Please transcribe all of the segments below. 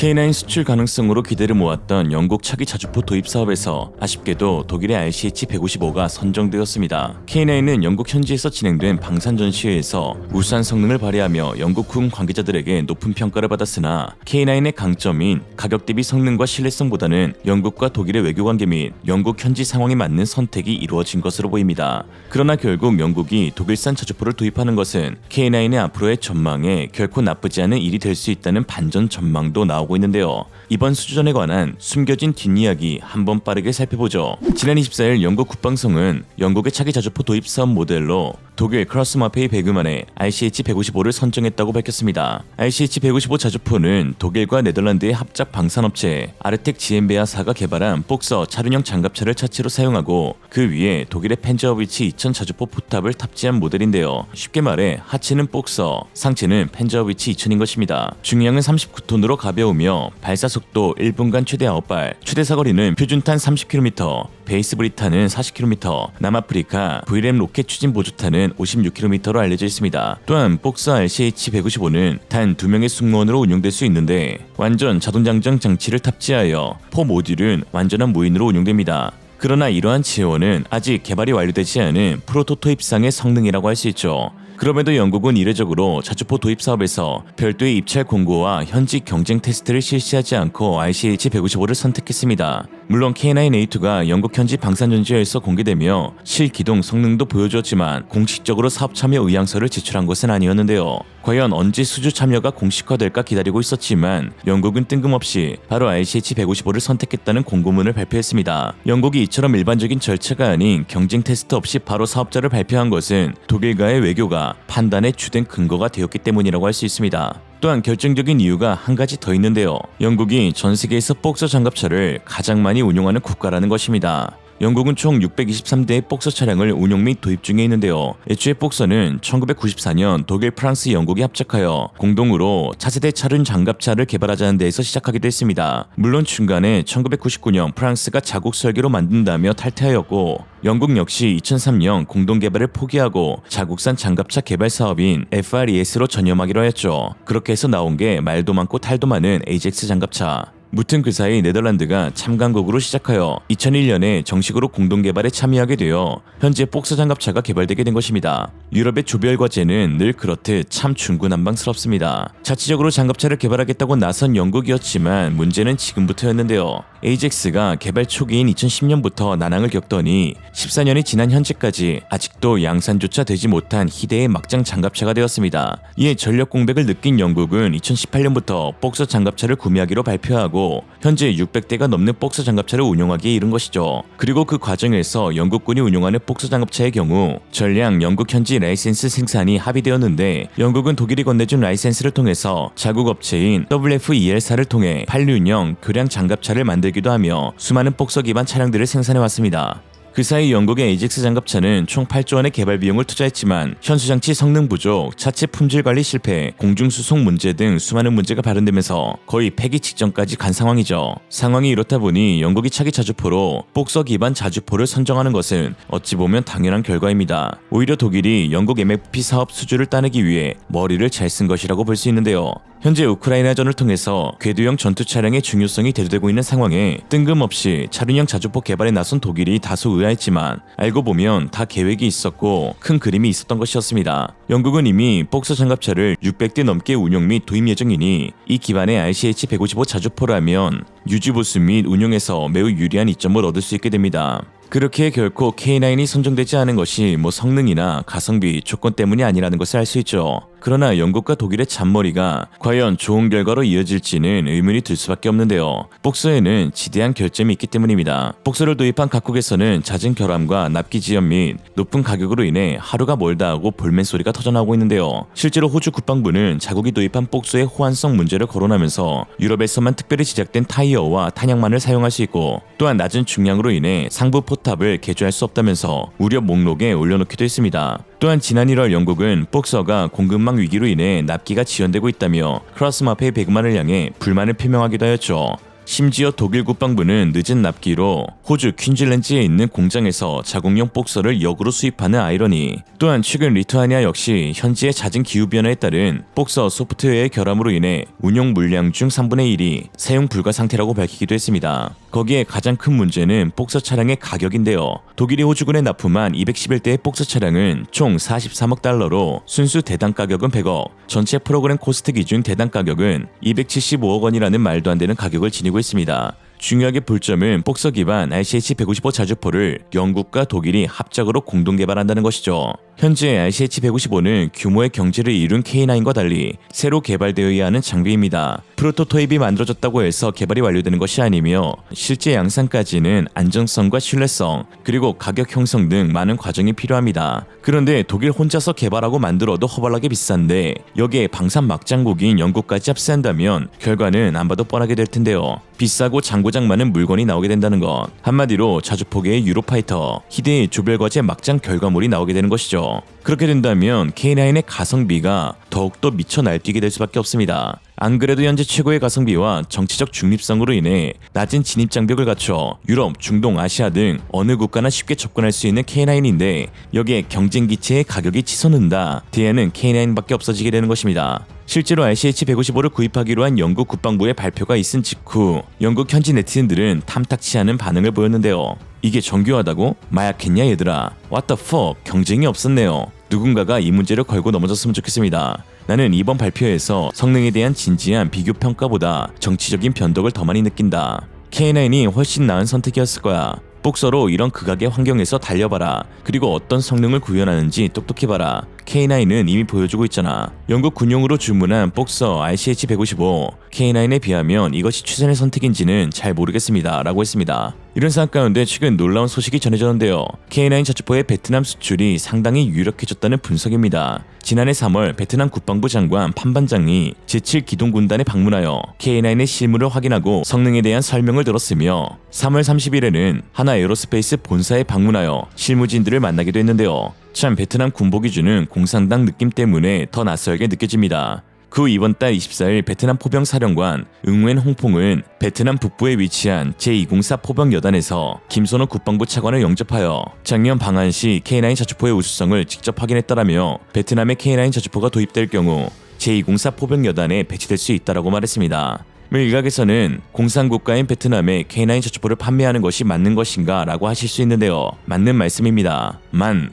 K9 수출 가능성으로 기대를 모았던 영국 차기 자주포 도입 사업에서 아쉽게도 독일의 RCH-155가 선정되었습니다. K9은 영국 현지에서 진행된 방산 전시회에서 우수한 성능을 발휘하며 영국군 관계자들에게 높은 평가를 받았으나 K9의 강점인 가격 대비 성능과 신뢰성보다는 영국과 독일의 외교관계 및 영국 현지 상황에 맞는 선택이 이루어진 것으로 보입니다. 그러나 결국 영국이 독일산 자주포를 도입하는 것은 K9의 앞으로의 전망에 결코 나쁘지 않은 일이 될 수 있다는 반전 전망도 나오고 있는데요. 이번 수주전에 관한 숨겨진 뒷이야기 한번 빠르게 살펴보죠. 지난 24일 영국 국방성은 영국의 차기 자주포 도입 사업 모델로 독일 크로스마페이 베그만의 RCH-155를 선정했다고 밝혔습니다. RCH-155 자주포는 독일과 네덜란드의 합작 방산업체 아르텍 지엠베아사가 개발한 복서 차륜형 장갑차를 차체로 사용하고 그 위에 독일의 펜저어비치 2000 자주포 포탑을 탑재한 모델인데요. 쉽게 말해 하체는 복서, 상체는 펜저어비치 2000인 것입니다. 중량은 39톤으로 가벼우며 발사 속도 1분간 최대 9발, 최대 사거리는 표준탄 30km, 베이스 브리탄은 40km, 남아프리카 VRAM 로켓 추진 보조탄은 56km로 알려져 있습니다. 또한 복서 RCH-155는 단 2명의 승무원으로 운용될 수 있는데 완전 자동장전 장치를 탑재하여 포 모듈은 완전한 무인으로 운용됩니다. 그러나 이러한 지원은 아직 개발이 완료되지 않은 프로토타입상의 성능이라고 할 수 있죠. 그럼에도 영국은 이례적으로 자주포 도입 사업에서 별도의 입찰 공고와 현지 경쟁 테스트를 실시하지 않고 RCH-155를 선택했습니다. 물론 K9A2가 영국 현지 방산전지회에서 공개되며 실기동 성능도 보여주었지만 공식적으로 사업 참여 의향서를 제출한 것은 아니었는데요. 과연 언제 수주 참여가 공식화될까 기다리고 있었지만 영국은 뜬금없이 바로 RCH-155를 선택했다는 공고문을 발표했습니다. 영국이 이처럼 일반적인 절차가 아닌 경쟁 테스트 없이 바로 사업자를 발표한 것은 독일과의 외교가 판단의 주된 근거가 되었기 때문이라고 할 수 있습니다. 또한 결정적인 이유가 한 가지 더 있는데요. 영국이 전 세계에서 복서 장갑차를 가장 많이 운용하는 국가라는 것입니다. 영국은 총 623대의 복서 차량을 운용 및 도입 중에 있는데요. 애초에 복서는 1994년 독일, 프랑스, 영국이 합작하여 공동으로 차세대 차륜 장갑차를 개발하자는 데에서 시작하기도 했습니다. 물론 중간에 1999년 프랑스가 자국 설계로 만든다며 탈퇴하였고 영국 역시 2003년 공동 개발을 포기하고 자국산 장갑차 개발 사업인 FRES로 전념하기로 했죠. 그렇게 해서 나온 게 말도 많고 탈도 많은 AJAX 장갑차. 무튼 그 사이 네덜란드가 참가국으로 시작하여 2001년에 정식으로 공동개발에 참여하게 되어 현재 복서 장갑차가 개발되게 된 것입니다. 유럽의 조별 과제는 늘 그렇듯 참 중구난방스럽습니다. 자체적으로 장갑차를 개발하겠다고 나선 영국이었지만 문제는 지금부터였는데요. AJAX가 개발 초기인 2010년부터 난항을 겪더니 14년이 지난 현재까지 아직도 양산조차 되지 못한 희대의 막장 장갑차가 되었습니다. 이에 전력 공백을 느낀 영국은 2018년부터 복서 장갑차를 구매하기로 발표하고 현재 600대가 넘는 복서 장갑차를 운용하기에 이른 것이죠. 그리고 그 과정에서 영국군이 운용하는 복서 장갑차의 경우 전량 영국 현지 라이센스 생산이 합의되었는데 영국은 독일이 건네준 라이센스를 통해서 자국 업체인 WFEL사를 통해 86형 교량 장갑차를 만들기도 하며 수많은 복서 기반 차량들을 생산해왔습니다. 그 사이 영국의 AJAX 장갑차는 총 8조 원의 개발 비용을 투자했지만 현수장치 성능 부족, 차체 품질 관리 실패, 공중수송 문제 등 수많은 문제가 발현되면서 거의 폐기 직전까지 간 상황이죠. 상황이 이렇다 보니 영국이 차기 자주포로 복서 기반 자주포를 선정하는 것은 어찌 보면 당연한 결과입니다. 오히려 독일이 영국 MFP 사업 수주를 따내기 위해 머리를 잘 쓴 것이라고 볼 수 있는데요. 현재 우크라이나전을 통해서 궤도형 전투 차량의 중요성이 대두되고 있는 상황에 뜬금없이 차륜형 자주포 개발에 나선 독일이 다소 의아했지만 알고 보면 다 계획이 있었고 큰 그림이 있었던 것이었습니다. 영국은 이미 복서 장갑차를 600대 넘게 운용 및 도입 예정이니 이 기반의 RCH-155 자주포라면 유지보수 및 운용에서 매우 유리한 이점을 얻을 수 있게 됩니다. 그렇게 결코 K9이 선정되지 않은 것이 성능이나 가성비, 조건 때문이 아니라는 것을 알 수 있죠. 그러나 영국과 독일의 잔머리가 과연 좋은 결과로 이어질지는 의문이 들 수밖에 없는데요. 복서에는 지대한 결점이 있기 때문입니다. 복서를 도입한 각국에서는 잦은 결함과 납기 지연 및 높은 가격으로 인해 하루가 멀다 하고 볼멘 소리가 터져나오고 있는데요. 실제로 호주 국방부는 자국이 도입한 복서의 호환성 문제를 거론하면서 유럽에서만 특별히 제작된 타이어와 탄약만을 사용할 수 있고 또한 낮은 중량으로 인해 상부 포탑을 개조할 수 없다면서 우려 목록에 올려놓기도 했습니다. 또한 지난 1월 영국은 복서가 공급망 위기로 인해 납기가 지연되고 있다며 크로스마페이 베그만을 향해 불만을 표명하기도 하였죠. 심지어 독일 국방부는 늦은 납기로 호주 퀸즐랜드에 있는 공장에서 자국용 복서를 역으로 수입하는 아이러니, 또한 최근 리투아니아 역시 현지의 잦은 기후변화에 따른 복서 소프트웨어의 결함으로 인해 운용 물량 중 3분의 1이 사용 불가 상태라고 밝히기도 했습니다. 거기에 가장 큰 문제는 복서 차량의 가격인데요. 독일이 호주군에 납품한 211대의 복서 차량은 총 43억 달러로 순수 대당 가격은 100억, 전체 프로그램 코스트 기준 대당 가격은 275억 원이라는 말도 안 되는 가격을 지니고 있습니다. 중요하게 볼 점은 복서 기반 RCH-155 자주포를 영국과 독일이 합작으로 공동 개발한다는 것이죠. 현재 RCH-155는 규모의 경지를 이룬 K9과 달리 새로 개발되어야 하는 장비입니다. 프로토타입이 만들어졌다고 해서 개발이 완료되는 것이 아니며 실제 양산까지는 안정성과 신뢰성, 그리고 가격 형성 등 많은 과정이 필요합니다. 그런데 독일 혼자서 개발하고 만들어도 허벌나게 비싼데 여기에 방산 막장국인 영국까지 합세한다면 결과는 안 봐도 뻔하게 될 텐데요. 비싸고 장고장 많은 물건이 나오게 된다는 것, 한마디로 자주포계의 유로파이터, 희대의 조별과제 막장 결과물이 나오게 되는 것이죠. 그렇게 된다면 K9의 가성비가 더욱더 미쳐 날뛰게 될 수밖에 없습니다. 안 그래도 현재 최고의 가성비와 정치적 중립성으로 인해 낮은 진입 장벽을 갖춰 유럽, 중동, 아시아 등 어느 국가나 쉽게 접근할 수 있는 K9인데 여기에 경쟁 기체의 가격이 치솟는다. 대안은 K9밖에 없어지게 되는 것입니다. 실제로 RCH-155를 구입하기로 한 영국 국방부의 발표가 있은 직후 영국 현지 네티즌들은 탐탁치 않은 반응을 보였는데요. 이게 정교하다고? 마약했냐 얘들아? What the fuck? 경쟁이 없었네요. 누군가가 이 문제를 걸고 넘어졌으면 좋겠습니다. 나는 이번 발표에서 성능에 대한 진지한 비교 평가보다 정치적인 변덕을 더 많이 느낀다. K9이 훨씬 나은 선택이었을 거야. 복서로 이런 극악의 환경에서 달려봐라. 그리고 어떤 성능을 구현하는지 똑똑해봐라. K9은 이미 보여주고 있잖아. 영국 군용으로 주문한 복서 RCH-155, K9에 비하면 이것이 최선의 선택인지는 잘 모르겠습니다. 라고 했습니다. 이런 상황 가운데 최근 놀라운 소식이 전해졌는데요. K9 자주포의 베트남 수출이 상당히 유력해졌다는 분석입니다. 지난해 3월 베트남 국방부 장관 판 반장이 제7 기동군단에 방문하여 K9의 실물을 확인하고 성능에 대한 설명을 들었으며 3월 30일에는 하나 에어로스페이스 본사에 방문하여 실무진들을 만나기도 했는데요. 참 베트남 군보 기준은 공산당 느낌 때문에 더 낯설게 느껴집니다. 그 후 이번 달 24일 베트남 포병 사령관 응웬 홍퐁은 베트남 북부에 위치한 제204 포병 여단에서 김선호 국방부 차관을 영접하여 작년 방한 시 K9 자주포의 우수성을 직접 확인했다라며 베트남의 K9 자주포가 도입될 경우 제204 포병 여단에 배치될 수 있다라고 말했습니다. 일각에서는 공산국가인 베트남에 K9 자주포를 판매하는 것이 맞는 것인가 라고 하실 수 있는데요. 맞는 말씀입니다.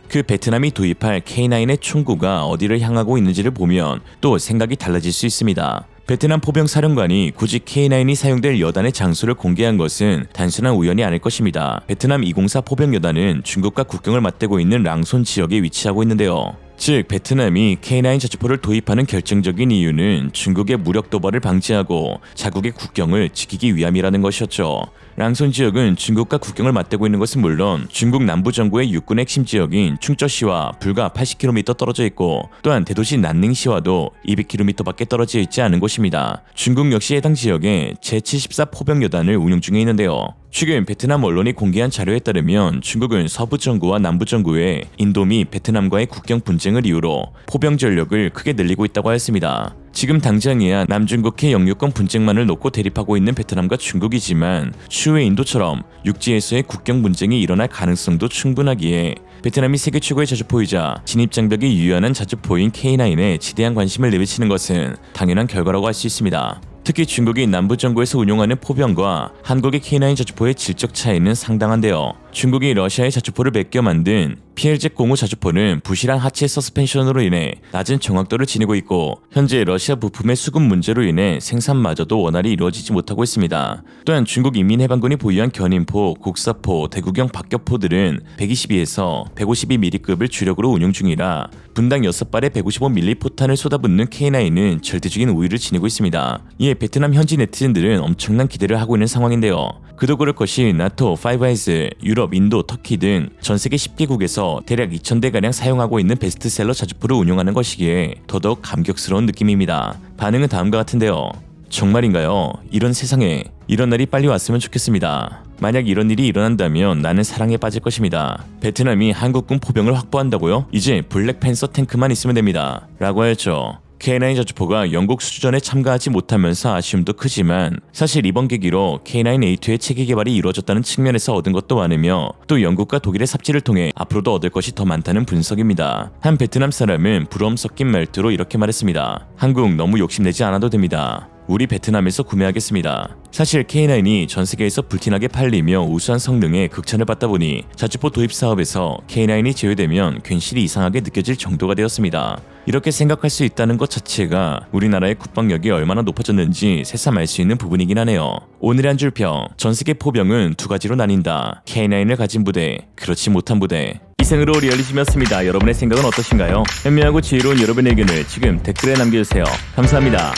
그 베트남이 도입할 K9의 총구가 어디를 향하고 있는지를 보면 또 생각이 달라질 수 있습니다. 베트남 포병 사령관이 굳이 K9이 사용될 여단의 장소를 공개한 것은 단순한 우연이 아닐 것입니다. 베트남 204 포병 여단은 중국과 국경을 맞대고 있는 랑손 지역에 위치하고 있는데요. 즉 베트남이 K9 자주포를 도입하는 결정적인 이유는 중국의 무력 도발을 방지하고 자국의 국경을 지키기 위함이라는 것이었죠. 랑손 지역은 중국과 국경을 맞대고 있는 것은 물론 중국 남부 정부의 육군 핵심 지역인 충저시와 불과 80km 떨어져 있고 또한 대도시 난닝시와도 200km밖에 떨어져 있지 않은 곳입니다. 중국 역시 해당 지역에 제74 포병여단을 운영 중에 있는데요. 최근 베트남 언론이 공개한 자료에 따르면 중국은 서부 정부와 남부 정부의 인도 및 베트남과의 국경 분쟁을 이유로 포병 전력을 크게 늘리고 있다고 하였습니다. 지금 당장이야 남중국해 영유권 분쟁만을 놓고 대립하고 있는 베트남과 중국이지만 추후에 인도처럼 육지에서의 국경 분쟁이 일어날 가능성도 충분하기에 베트남이 세계 최고의 자주포이자 진입장벽이 유연한 자주포인 K9에 지대한 관심을 내비치는 것은 당연한 결과라고 할 수 있습니다. 특히 중국이 남부정부에서 운용하는 포병과 한국의 K9 자주포의 질적 차이는 상당한데요. 중국이 러시아의 자주포를 맡겨 만든 PLZ-05 자주포는 부실한 하체 서스펜션으로 인해 낮은 정확도를 지니고 있고 현재 러시아 부품의 수급 문제로 인해 생산마저도 원활히 이루어지지 못하고 있습니다. 또한 중국 인민해방군이 보유한 견인포, 곡사포, 대구경 박격포들은 122에서 152mm급을 주력으로 운용 중이라 분당 6발의 155mm 포탄을 쏟아붓는 K9은 절대적인 우위를 지니고 있습니다. 이에 베트남 현지 네티즌들은 엄청난 기대를 하고 있는 상황인데요. 그도 그럴 것이 나토, 파이브아이즈, 유럽, 인도, 터키 등 전 세계 10개국에서 대략 2,000대가량 사용하고 있는 베스트셀러 자주포를 운용하는 것이기에 더더욱 감격스러운 느낌입니다. 반응은 다음과 같은데요. 정말인가요? 이런 세상에 이런 날이 빨리 왔으면 좋겠습니다. 만약 이런 일이 일어난다면 나는 사랑에 빠질 것입니다. 베트남이 한국군 포병을 확보한다고요? 이제 블랙팬서 탱크만 있으면 됩니다. 라고 하였죠. K9 자주포가 영국 수주전에 참가하지 못하면서 아쉬움도 크지만 사실 이번 계기로 K9A2의 체계 개발이 이루어졌다는 측면에서 얻은 것도 많으며 또 영국과 독일의 삽질을 통해 앞으로도 얻을 것이 더 많다는 분석입니다. 한 베트남 사람은 부러움 섞인 말투로 이렇게 말했습니다. 한국 너무 욕심내지 않아도 됩니다. 우리 베트남에서 구매하겠습니다. 사실 K9이 전 세계에서 불티나게 팔리며 우수한 성능에 극찬을 받다 보니 자주포 도입 사업에서 K9이 제외되면 괜시리 이상하게 느껴질 정도가 되었습니다. 이렇게 생각할 수 있다는 것 자체가 우리나라의 국방력이 얼마나 높아졌는지 새삼 알 수 있는 부분이긴 하네요. 오늘의 한 줄평, 전 세계 포병은 두 가지로 나뉜다. K9을 가진 부대, 그렇지 못한 부대. 이상으로 리얼리즘이었습니다. 여러분의 생각은 어떠신가요? 현명하고 지혜로운 여러분의 의견을 지금 댓글에 남겨주세요. 감사합니다.